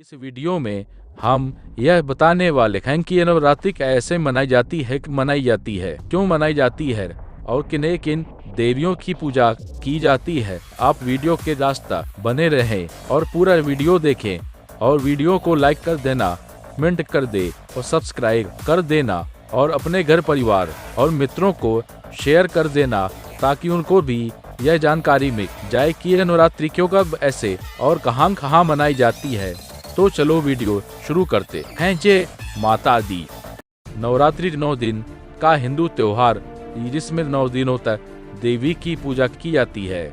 इस वीडियो में हम यह बताने वाले हैं कि ये नवरात्रि कैसे मनाई जाती है, क्यों मनाई जाती है और किन्हीं किन देवियों की पूजा की जाती है। आप वीडियो के रास्ता बने रहें और पूरा वीडियो देखें और वीडियो को लाइक कर देना, कमेंट कर दे और सब्सक्राइब कर देना और अपने घर परिवार और मित्रों को शेयर कर देना ताकि उनको भी यह जानकारी मिल जाए कि यह नवरात्रि क्यों, कब, ऐसे और कहाँ मनाई जाती है। तो चलो वीडियो शुरू करते हैं। जय माता दी। नवरात्रि 9 दिन का हिंदू त्योहार जिसमें 9 दिनों तक देवी की पूजा की जाती है।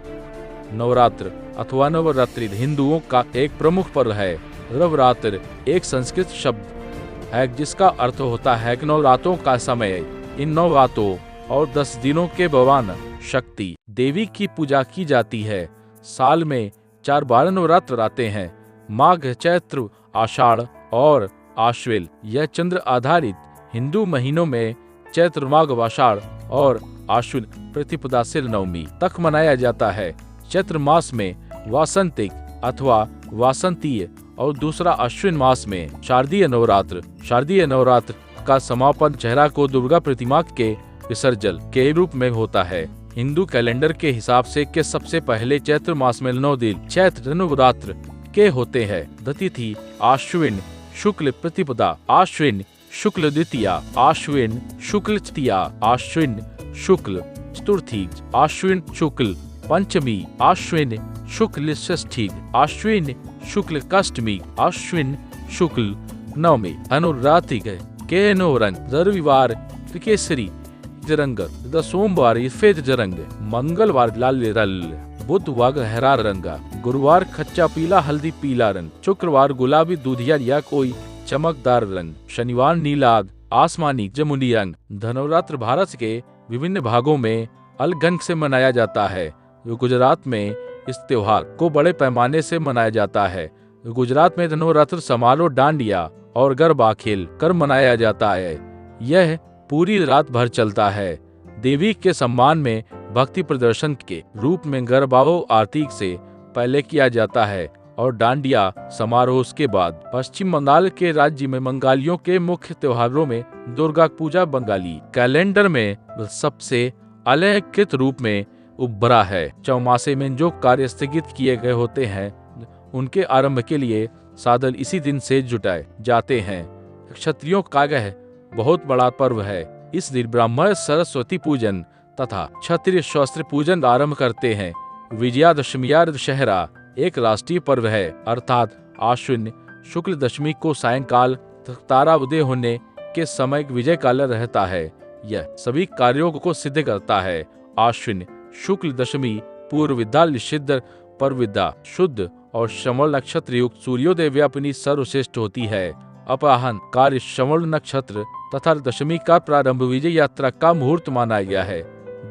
नवरात्र अथवा नवरात्रि हिंदुओं का एक प्रमुख पर्व है। नवरात्र एक संस्कृत शब्द है जिसका अर्थ होता है कि 9 रातों का समय। इन 9 रातों और 10 दिनों के भगवान शक्ति देवी की पूजा की जाती है। साल में 12 नवरात्र आते हैं। माघ, चैत्र, आषाढ़ और आश्विन यह चंद्र आधारित हिंदू महीनों में चैत्र, माघ, आषाढ़ और आश्विन प्रतिपदा से नवमी तक मनाया जाता है। चैत्र मास में वासंतिक अथवा वासंतीय और दूसरा अश्विन मास में शारदीय नवरात्र का समापन चेहरा को दुर्गा प्रतिमा के विसर्जन के रूप में होता है। हिंदू कैलेंडर के हिसाब से के सबसे पहले चैत्र मास में 9 दिन चैत्र नवरात्र के होते हैं। तिथि आश्विन शुक्ल प्रतिपदा, आश्विन शुक्ल द्वितीया, आश्विन शुक्ल तृतीया, आश्विन शुक्ल चतुर्थी, आश्विन शुक्ल पंचमी, आश्विन शुक्ल षष्ठी, आश्विन शुक्ल अष्टमी, आश्विन शुक्ल नवमी। नवरात्रि के 9 रंग। रविवार केसरी रंग, सोमवार सफेद रंग, मंगलवार लाल रंग, बुधवार हरा रंग, गुरुवार कच्चा पीला हल्दी पीला रंग, शुक्रवार गुलाबी दूधिया या कोई चमकदार रंग, शनिवार नीला आसमानी जमुनी रंग। नवरात्र भारत के विभिन्न भागों में अलग ढंग से मनाया जाता है। गुजरात में इस त्योहार को बड़े पैमाने से मनाया जाता है। गुजरात में नवरात्र समारोह डांडिया और गरबा खेल कर मनाया जाता है। यह पूरी रात भर चलता है। देवी के सम्मान में भक्ति प्रदर्शन के रूप में गरबाओ आरती से पहले किया जाता है और डांडिया समारोह के बाद। पश्चिम बंगाल के राज्य में बंगालियों के मुख्य त्योहारों में दुर्गा पूजा बंगाली कैलेंडर में सबसे अलंकृत रूप में उभरा है। चौमासे में जो कार्य स्थगित किए गए होते हैं उनके आरंभ के लिए साधन इसी दिन से जुटाए जाते हैं। क्षत्रियों का यह बहुत बड़ा पर्व है। इस दिन ब्राह्मण सरस्वती पूजन तथा क्षत्रिय शस्त्र पूजन आरंभ करते हैं। विजयादशमी या दशहरा एक राष्ट्रीय पर्व है, अर्थात आश्विन शुक्ल दशमी को सायंकाल तारा उदय होने के समय विजय काल रहता है। यह सभी कार्यों को सिद्ध करता है। आश्विन शुक्ल दशमी पूर्वविद्या निषिद्ध परविद्या शुद्ध और श्रवण नक्षत्र युक्त सूर्योदय व्यापिनी सर्वश्रेष्ठ होती है। अपराह्न कार्य श्रवण नक्षत्र तथा दशमी का प्रारंभ विजय यात्रा का मुहूर्त माना गया है।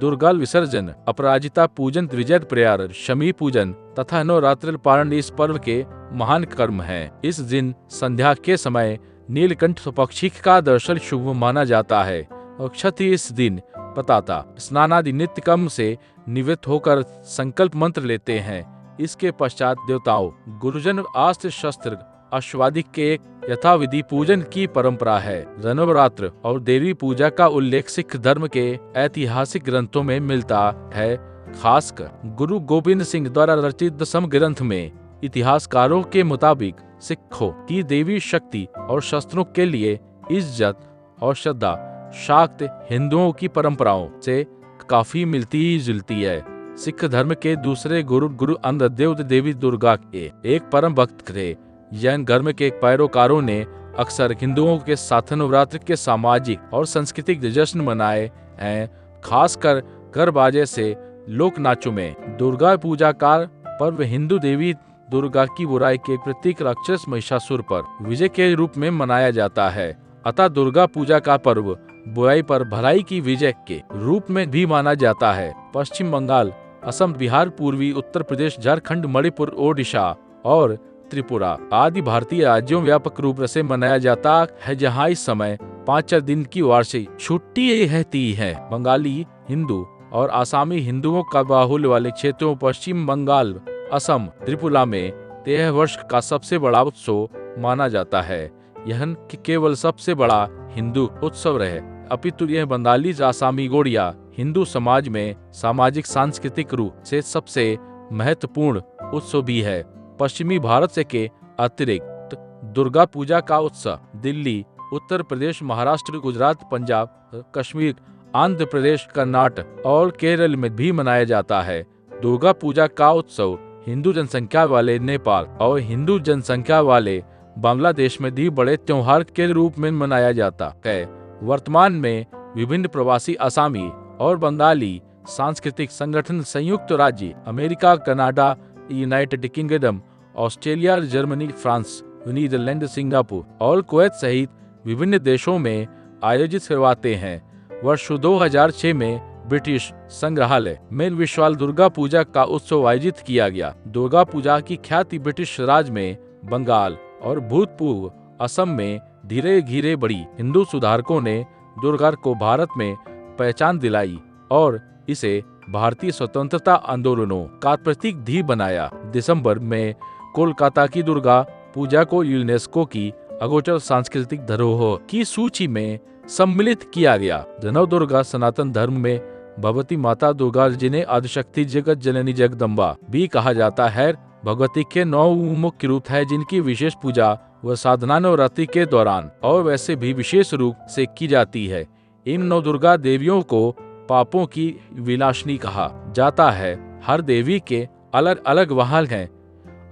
दुर्गा विसर्जन, अपराजिता पूजन, विजय प्रयार, शमी पूजन तथा नवरात्र पारण इस पर्व के महान कर्म हैं। इस दिन संध्या के समय नीलकंठ पक्षी का दर्शन शुभ माना जाता है और क्षत्रिय इस दिन पताता स्नानादि नित्य कर्म से निवृत्त होकर संकल्प मंत्र लेते हैं। इसके पश्चात देवताओं, गुरुजन, अस्त्र शस्त्र अश्वादिक के यथाविधि पूजन की परंपरा है। नवरात्र और देवी पूजा का उल्लेख सिख धर्म के ऐतिहासिक ग्रंथों में मिलता है। खासकर गुरु गोविंद सिंह द्वारा रचित दसम ग्रंथ में इतिहासकारों के मुताबिक सिखों की देवी शक्ति और शस्त्रों के लिए इज्जत और श्रद्धा शाक्त हिंदुओं की परंपराओं से काफी मिलती जुलती है। सिख धर्म के दूसरे गुरु अंगद देव देवी दुर्गा के एक परम भक्त थे। जैन धर्म के पैरोकारों ने अक्सर हिंदुओं के साथ नवरात्र के सामाजिक और सांस्कृतिक जश्न मनाए हैं। खासकर गरबा से लोक नाचों में दुर्गा पूजा का पर्व हिंदू देवी दुर्गा की बुराई के प्रतीक राक्षस महिषासुर पर विजय के रूप में मनाया जाता है। अतः दुर्गा पूजा का पर्व बुराई पर भलाई की विजय के रूप में भी माना जाता है। पश्चिम बंगाल, असम, बिहार, पूर्वी उत्तर प्रदेश, झारखंड, मणिपुर, ओडिशा और त्रिपुरा आदि भारतीय राज्यों व्यापक रूप से मनाया जाता है, जहां इस समय 5 दिन की वार्षिक छुट्टी रहती है। बंगाली हिंदू और आसामी हिंदुओं का बाहुल्य वाले क्षेत्रों पश्चिम बंगाल, असम, त्रिपुरा में 13 वर्ष का सबसे बड़ा उत्सव माना जाता है। यह केवल सबसे बड़ा हिंदू उत्सव रहे, अपितु यह बंगाली आसामी गोड़िया हिंदू समाज में सामाजिक सांस्कृतिक रूप से सबसे महत्वपूर्ण उत्सव भी है। पश्चिमी भारत से के अतिरिक्त दुर्गा पूजा का उत्सव दिल्ली, उत्तर प्रदेश, महाराष्ट्र, गुजरात, पंजाब, कश्मीर, आंध्र प्रदेश, कर्नाटक और केरल में भी मनाया जाता है। दुर्गा पूजा का उत्सव हिंदू जनसंख्या वाले नेपाल और हिंदू जनसंख्या वाले बांग्लादेश में भी बड़े त्योहार के रूप में मनाया जाता है। वर्तमान में विभिन्न प्रवासी आसामी और बंगाली सांस्कृतिक संगठन संयुक्त राज्य America, Canada, United Kingdom, Australia, Germany, France, Netherland, Singapore और कुवैत सहित विभिन्न देशों में आयोजित करवाते हैं। वर्ष 2006 में ब्रिटिश संग्रहालय में विशाल दुर्गा पूजा का उत्सव आयोजित किया गया। दुर्गा पूजा की ख्याति ब्रिटिश राज में, बंगाल और भूतपूर्व असम में धीरे धीरे बढ़ी। हिंदू सुधारकों ने दुर्गा को भारत में पहचान दिलाई और इसे भारतीय स्वतंत्रता आंदोलनों का प्रतीक भी बनाया। दिसंबर में कोलकाता की दुर्गा पूजा को यूनेस्को की अगोचर सांस्कृतिक धरोहर की सूची में सम्मिलित किया गया। नव दुर्गा सनातन धर्म में भगवती माता दुर्गा, जिन्हें आदिशक्ति, जगत जननी, जगदम्बा भी कहा जाता है, भगवती के 9 मुख्य रूप है, जिनकी विशेष पूजा व साधना नवरात्रि के दौरान और वैसे भी विशेष रूप से की जाती है। इन 9 दुर्गा देवियों को पापों की विनाशिनी कहा जाता है। हर देवी के अलग अलग वाहन हैं,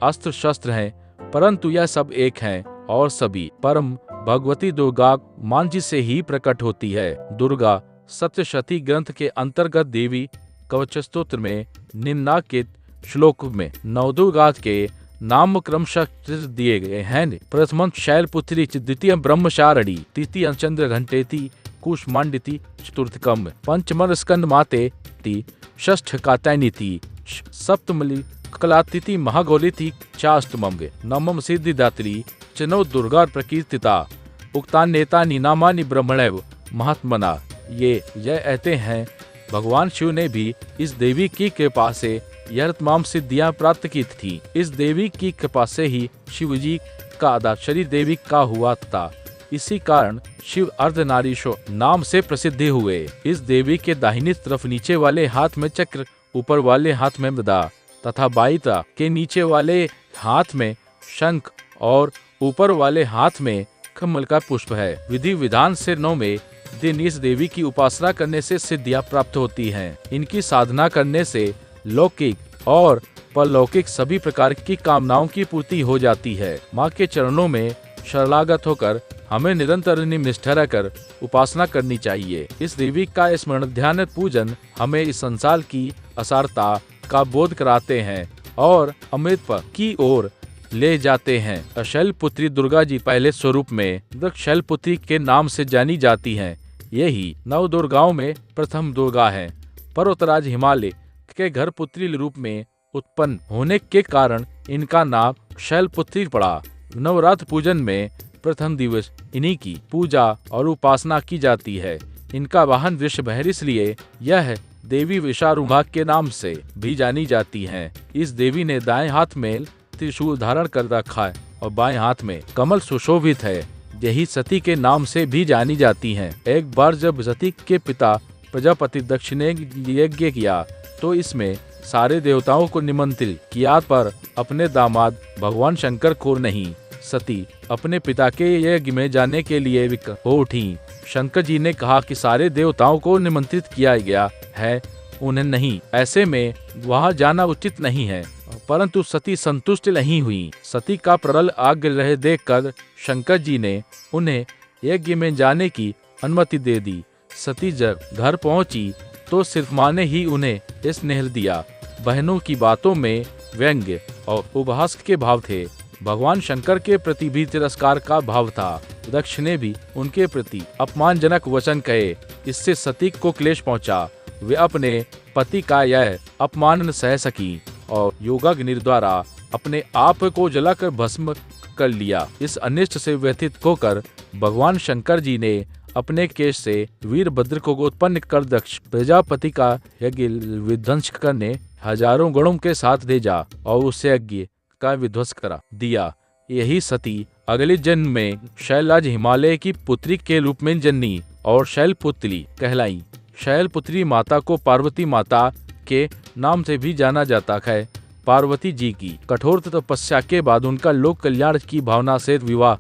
अस्त्र शस्त्र हैं, परंतु यह सब एक हैं और सभी परम भगवती दुर्गा मांझी से ही प्रकट होती है। दुर्गा सप्तशती ग्रंथ के अंतर्गत देवी कवच स्तोत्र में निम्नलिखित श्लोक में 9 दुर्गा के नाम क्रमशः दिए गए हैं। प्रथम शैलपुत्री, द्वितीय ब्रह्मचारिणी, तृतीय चंद्र घंटेति कुष्मांडिति, चतुर्थकम पंचम स्कंद मातेति, षष्ठ कात्यायनीति, सप्तमली कलातिथि महागौरीति, चाष्टमम नवम सिद्धिदात्री चनो दुर्गा प्रकीर्तिता, उक्तान्येतानि नामानि ब्रह्मणैव महात्मना। ये कहते हैं भगवान शिव ने भी इस देवी की कृपा से यह तमाम सिद्धियां प्राप्त की थी। इस देवी की कृपा से ही शिव जी का आधा शरीर देवी का हुआ था। इसी कारण शिव अर्धनारीश्वर नाम से प्रसिद्ध हुए। इस देवी के दाहिनी तरफ नीचे वाले हाथ में चक्र, ऊपर वाले हाथ में गदा तथा बाईं तरफ के नीचे वाले हाथ में शंख और ऊपर वाले हाथ में कमल का पुष्प है। विधि विधान से 9वें दिन इस देवी की उपासना करने से सिद्धियां प्राप्त होती हैं। इनकी साधना करने से लौकिक और परलौकिक सभी प्रकार की कामनाओं की पूर्ति हो जाती है। माँ के चरणों में शरणागत होकर हमें निरंतर निष्ठा रहकर उपासना करनी चाहिए। इस देवी का स्मरण ध्यान पूजन हमें इस संसार की असारता का बोध कराते हैं और अमृत पद की ओर ले जाते हैं। शैलपुत्री दुर्गा जी पहले स्वरूप में शैलपुत्री के नाम से जानी जाती हैं। यही 9 दुर्गाओं में प्रथम दुर्गा है। पर्वतराज हिमालय के घर पुत्री रूप में उत्पन्न होने के कारण इनका नाम शैलपुत्री पड़ा। नवरात्र पूजन में प्रथम दिवस इन्हीं की पूजा और उपासना की जाती है। इनका वाहन वृषभ है, इसलिए यह देवी वृषारूढ़ा के नाम से भी जानी जाती हैं। इस देवी ने दाएं हाथ में त्रिशूल धारण कर रखा है और बाएं हाथ में कमल सुशोभित है। यही सती के नाम से भी जानी जाती हैं। एक बार जब सती के पिता प्रजापति दक्ष ने यज्ञ किया तो इसमें सारे देवताओं को निमंत्रित किया, पर अपने दामाद भगवान शंकर को नहीं। सती अपने पिता के यज्ञ में जाने के लिए विकल हो उठी। शंकर जी ने कहा कि सारे देवताओं को निमंत्रित किया गया है, उन्हें नहीं, ऐसे में वहां जाना उचित नहीं है। परंतु सती संतुष्ट नहीं हुई। सती का प्रबल आग्रह देखकर शंकर जी ने उन्हें यज्ञ में जाने की अनुमति दे दी। सती जब घर पहुंची तो सिर्फ माँ ने ही उन्हें स्नेह दिया। बहनों की बातों में व्यंग्य और उपहास के भाव थे। भगवान शंकर के प्रति भी तिरस्कार का भाव था। दक्ष ने भी उनके प्रति अपमानजनक वचन कहे। इससे सती को क्लेश पहुंचा। वे अपने पति का यह अपमान न सह सकी और योगाग्नि द्वारा अपने आप को जलाकर भस्म कर लिया। इस अनिष्ट से व्यथित होकर भगवान शंकर जी ने अपने केश से वीरभद्र को उत्पन्न कर दक्ष प्रजापति का यज्ञ विध्वंस करने हजारों गणों के साथ भेजा और उस यज्ञ का विध्वंस करा दिया। यही सती अगले जन्म में शैलराज हिमालय की पुत्री के रूप में जन्मी और शैलपुत्री कहलाई। शैलपुत्री माता को पार्वती माता के नाम से भी जाना जाता है। पार्वती जी की कठोर तपस्या के बाद उनका लोक कल्याण की भावना से विवाह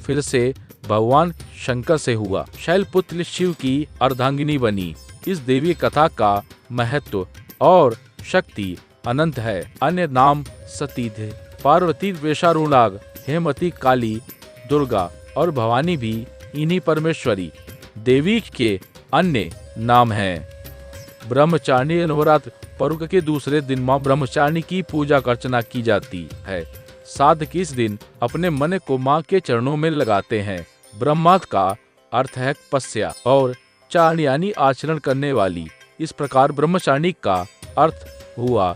फिर से भगवान शंकर से हुआ। शैलपुत्री शिव की अर्धांगिनी बनी। इस देवी कथा का महत्व और शक्ति अनंत है। अन्य नाम सती थे, पार्वती, वेशारुणाग, हेमवती, काली, दुर्गा और भवानी भी इन्हीं परमेश्वरी देवी के अन्य नाम हैं। ब्रह्मचारिणी नवरात्र पर्व के दूसरे दिन मां ब्रह्मचारिणी की पूजा अर्चना की जाती है। साधक इस दिन अपने मन को मां के चरणों में लगाते हैं। ब्रह्मार्थ का अर्थ है तपस्या और चारिणी यानी आचरण करने वाली। इस प्रकार ब्रह्मचारिणी का अर्थ हुआ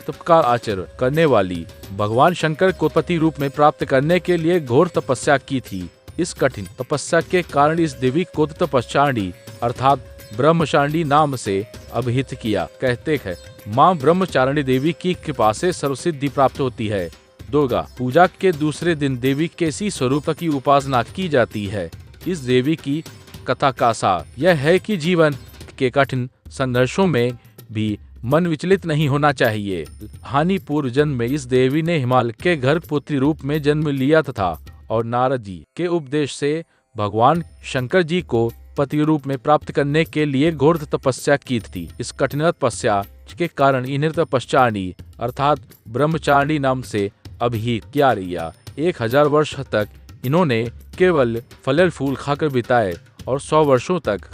तप का आचरण करने वाली। भगवान शंकर को पति रूप में प्राप्त करने के लिए घोर तपस्या की थी। इस कठिन तपस्या के कारण इस देवी को तपस्यारिणी अर्थात ब्रह्मचारिणी नाम से अभिहित किया। कहते हैं मां ब्रह्मचारिणी देवी की कृपा से सर्वसिद्धि प्राप्त होती है। दुर्गा पूजा के दूसरे दिन देवी के इसी स्वरूप की उपासना की जाती है। इस देवी की कथा का सार यह है कि जीवन के कठिन संघर्षों में भी मन विचलित नहीं होना चाहिए। हानि पूर्व जन्म में इस देवी ने हिमालय के घर पुत्री रूप में जन्म लिया था और नारद जी के उपदेश से भगवान शंकर जी को पति रूप में प्राप्त करने के लिए घोर तपस्या की थी। इस कठिन तपस्या के कारण इन्हें तपस्यारिणी अर्थात ब्रह्मचारिणी नाम से अभिहित किया गया। 1000 वर्ष तक इन्होंने केवल फल फूल खाकर बिताए और 100 वर्षों तक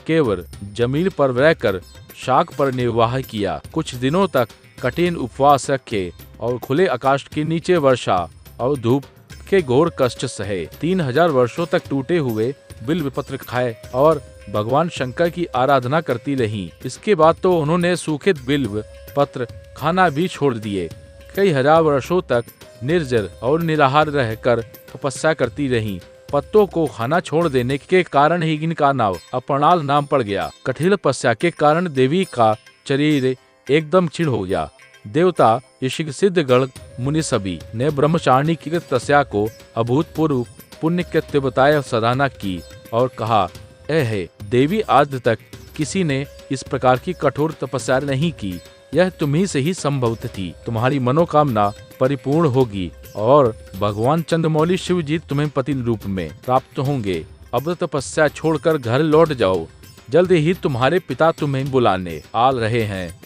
केवल जमीन पर रहकर शाक पर निर्वाह किया। कुछ दिनों तक कठिन उपवास रखे और खुले आकाश के नीचे वर्षा और धूप के घोर कष्ट सहे। 3000 वर्षों तक टूटे हुए बिल्व पत्र खाए और भगवान शंकर की आराधना करती रहीं। इसके बाद तो उन्होंने सूखे बिल्व पत्र खाना भी छोड़ दिए। कई हजार वर्षों तक निर्जर और निराहार रहकर तपस्या करती रहीं। पत्तों को खाना छोड़ देने के कारण ही इनका नाम अपर्णाल नाम पड़ गया। कठिन तपस्या के कारण देवी का शरीर एकदम क्षीण हो गया। देवता, ऋषि, सिद्धगण, मुनि सभी ने ब्रह्मचारिणी की तपस्या को अभूतपूर्व पुण्य कृत्य बताए सराहना की और कहा, है देवी आज तक किसी ने इस प्रकार की कठोर तपस्या नहीं की। यह तुम्ही से ही संभव थी। तुम्हारी मनोकामना परिपूर्ण होगी और भगवान चंद्रमौली शिव जी तुम्हें पति रूप में प्राप्त होंगे। अब तपस्या छोड़कर घर लौट जाओ, जल्द ही तुम्हारे पिता तुम्हें बुलाने आ रहे हैं।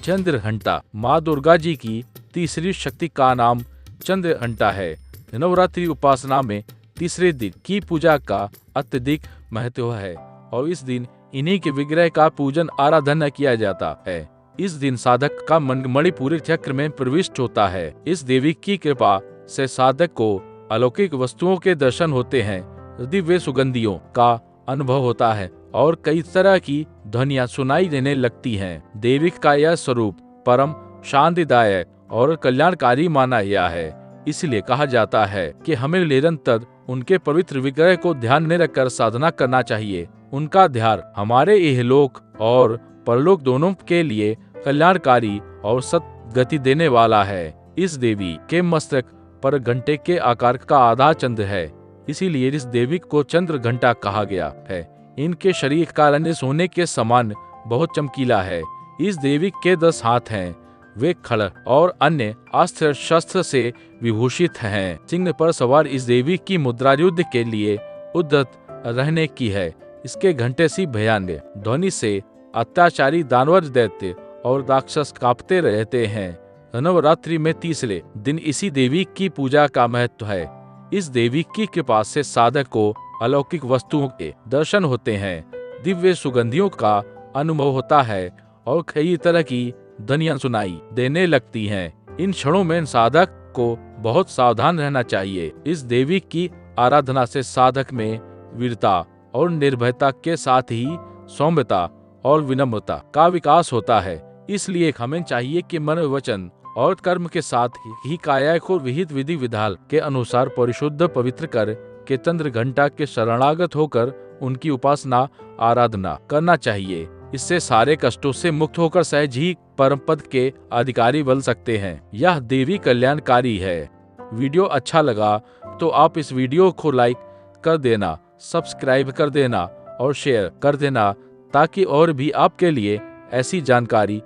चंद्रघंटा माँ दुर्गा जी की तीसरी शक्ति का नाम चंद्रघंटा है। नवरात्रि उपासना में तीसरे दिन की पूजा का अत्यधिक महत्व है और इस दिन इन्हीं के विग्रह का पूजन आराधना किया जाता है। इस दिन साधक का मन मणिपुरी चक्र में प्रविष्ट होता है। इस देवी की कृपा से साधक को अलौकिक वस्तुओं के दर्शन होते हैं, दिव्य सुगंधियों का अनुभव होता है और कई तरह की ध्वनियां सुनाई देने लगती हैं। देवी का यह स्वरूप परम शांतिदायक और कल्याणकारी माना गया है। इसलिए कहा जाता है कि हमें निरंतर उनके पवित्र विग्रह को ध्यान में रखकर साधना करना चाहिए। उनका ध्यान हमारे इहलोक और परलोक दोनों के लिए कल्याणकारी और सद्गति देने वाला है। इस देवी के मस्तक पर घंटे के आकार का आधा चंद्र है, इसीलिए इस देवी को चंद्र घंटा कहा गया है। इनके शरीर का रंग सोने के समान बहुत चमकीला है। इस देवी के 10 हाथ हैं। वे खड्ग और अन्य अस्त्र शस्त्र से विभूषित हैं। सिंह पर सवार इस देवी की मुद्रा युद्ध के लिए उद्यत रहने की है। इसके घंटे सी भयानक ध्वनि से अत्याचारी दानवर, दैत्य और राक्षस कांपते रहते हैं। नवरात्रि में तीसरे दिन इसी देवी की पूजा का महत्व है। इस देवी की कृपा से साधक को अलौकिक वस्तुओं के दर्शन होते हैं, दिव्य सुगंधियों का अनुभव होता है और कई तरह की ध्वनियां सुनाई देने लगती हैं। इन क्षणों में साधक को बहुत सावधान रहना चाहिए। इस देवी की आराधना से साधक में वीरता और निर्भयता के साथ ही सौम्यता और विनम्रता का विकास होता है। इसलिए हमें चाहिए कि मन, वचन और कर्म के साथ ही काया को विहित विधि विधान के अनुसार परिशुद्ध पवित्र कर के चंद्र घंटा के शरणागत होकर उनकी उपासना आराधना करना चाहिए। इससे सारे कष्टों से मुक्त होकर सहज ही परम पद के अधिकारी बन सकते हैं। यह देवी कल्याणकारी है। वीडियो अच्छा लगा तो आप इस वीडियो को लाइक कर देना, सब्सक्राइब कर देना और शेयर कर देना, ताकि और भी आपके लिए ऐसी जानकारी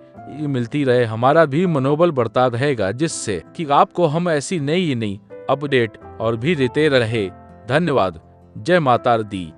मिलती रहे। हमारा भी मनोबल बढ़ता रहेगा, जिससे कि आपको हम ऐसी नई अपडेट और भी देते रहे। धन्यवाद। जय माता दी।